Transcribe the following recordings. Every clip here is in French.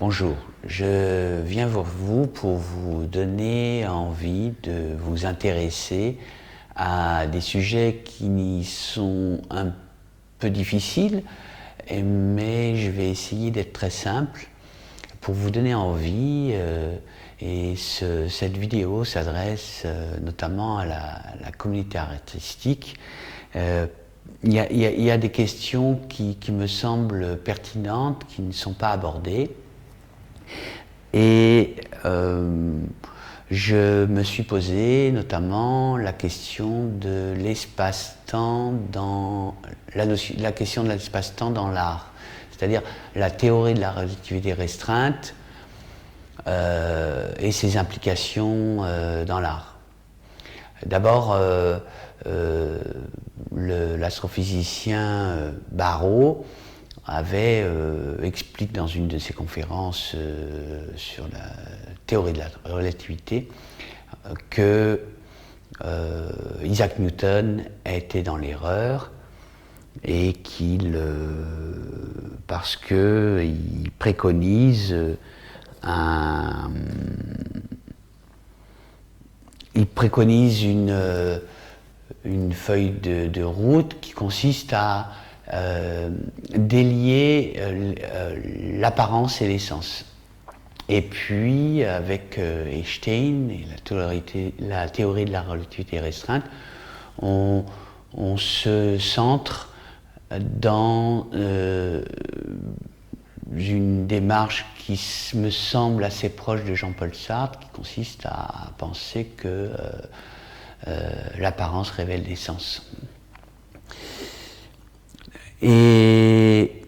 Bonjour, je viens vers vous pour vous donner envie de vous intéresser à des sujets qui sont un peu difficiles, mais je vais essayer d'être très simple pour vous donner envie. Cette vidéo s'adresse notamment à la communauté artistique. Il y a des questions qui me semblent pertinentes, qui ne sont pas abordées. Et je me suis posé notamment la question de l'espace-temps dans la question de l'espace-temps dans l'art, c'est-à-dire la théorie de la relativité restreinte et ses implications dans l'art. D'abord, l'astrophysicien Barrow explique dans une de ses conférences sur la théorie de la relativité que Isaac Newton était dans l'erreur et parce qu'il préconise une feuille de route qui consiste à délier l'apparence et l'essence. Et puis, avec Einstein et la théorie de la relativité restreinte, on se centre dans une démarche qui me semble assez proche de Jean-Paul Sartre, qui consiste à penser que l'apparence révèle l'essence. Et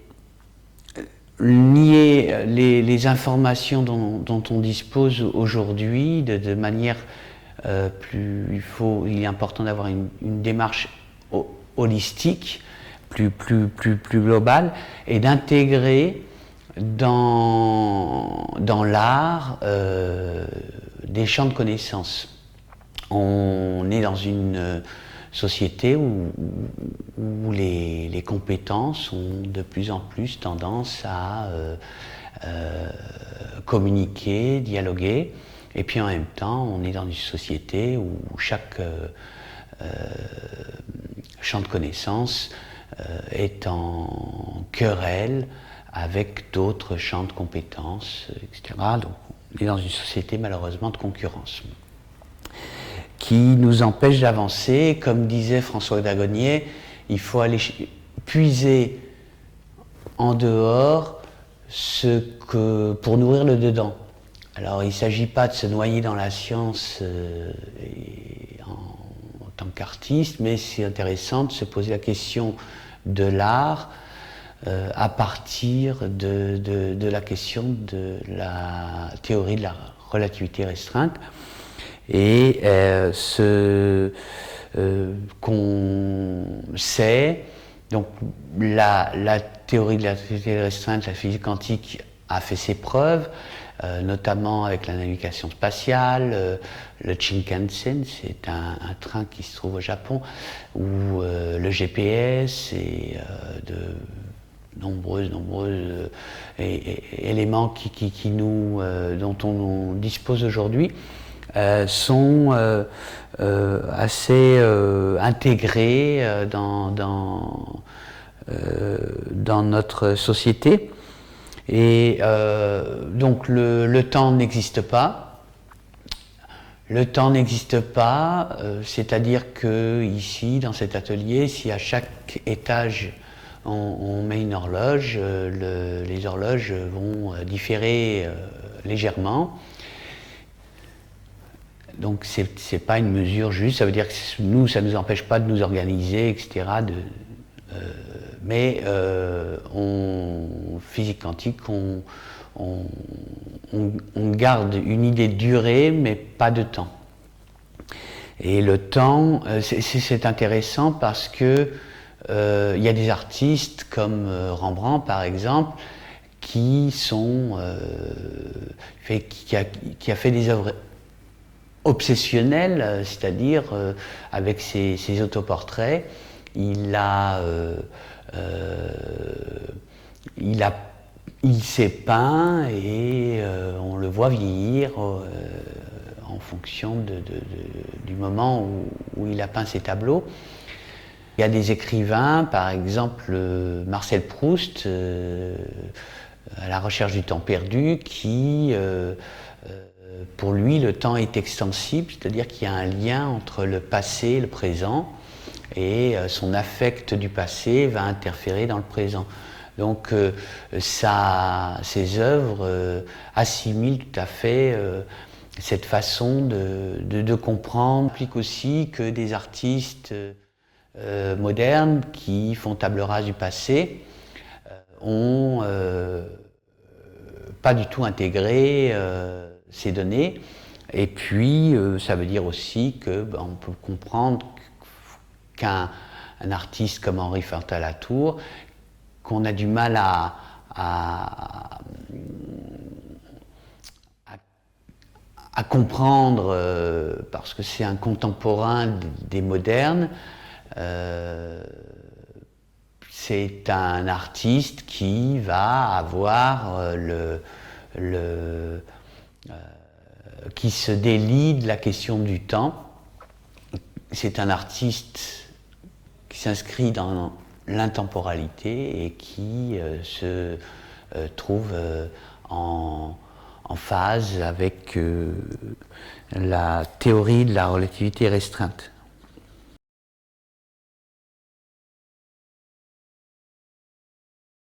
lier les informations dont on dispose aujourd'hui de manière il est important d'avoir une démarche holistique, plus globale, et d'intégrer dans l'art des champs de connaissances. On est dans une société où les compétences ont de plus en plus tendance à communiquer, dialoguer, et puis en même temps on est dans une société où chaque champ de connaissances est en querelle avec d'autres champs de compétences, etc. Donc on est dans une société malheureusement de concurrence qui nous empêche d'avancer. Comme disait François Dagonnier, il faut aller puiser en dehors pour nourrir le dedans. Alors il ne s'agit pas de se noyer dans la science en tant qu'artiste, mais c'est intéressant de se poser la question de l'art à partir de la question de la théorie de la relativité restreinte. Et qu'on sait, donc la théorie de la relativité restreinte, la physique quantique a fait ses preuves, notamment avec la navigation spatiale, le Shinkansen, c'est un train qui se trouve au Japon, ou le GPS et de nombreux éléments dont on dispose aujourd'hui. Sont assez intégrés dans notre société. Et donc le temps n'existe pas. Le temps n'existe pas, c'est-à-dire que ici, dans cet atelier, si à chaque étage on met une horloge, les horloges vont différer légèrement. Donc c'est pas une mesure juste, ça veut dire que nous, ça ne nous empêche pas de nous organiser, etc. Mais physique quantique, on garde une idée de durée, mais pas de temps. Et le temps, c'est intéressant parce que il y a des artistes comme Rembrandt, par exemple, qui a fait des œuvres obsessionnel, c'est-à-dire avec ses autoportraits, il a il s'est peint et on le voit vieillir en fonction du moment où il a peint ses tableaux. Il y a des écrivains, par exemple Marcel Proust, à la recherche du temps perdu, qui, pour lui, le temps est extensible, c'est-à-dire qu'il y a un lien entre le passé et le présent, et son affect du passé va interférer dans le présent. Donc ses œuvres assimilent tout à fait cette façon de comprendre. Il implique aussi que des artistes modernes qui font table rase du passé ont pas du tout intégré ces données. Et puis ça veut dire aussi que on peut comprendre qu'un artiste comme Henri Fantin-Latour, qu'on a du mal à comprendre parce que c'est un contemporain des modernes. C'est un artiste qui va avoir qui se délie de la question du temps. C'est un artiste qui s'inscrit dans l'intemporalité et qui se trouve en phase avec la théorie de la relativité restreinte.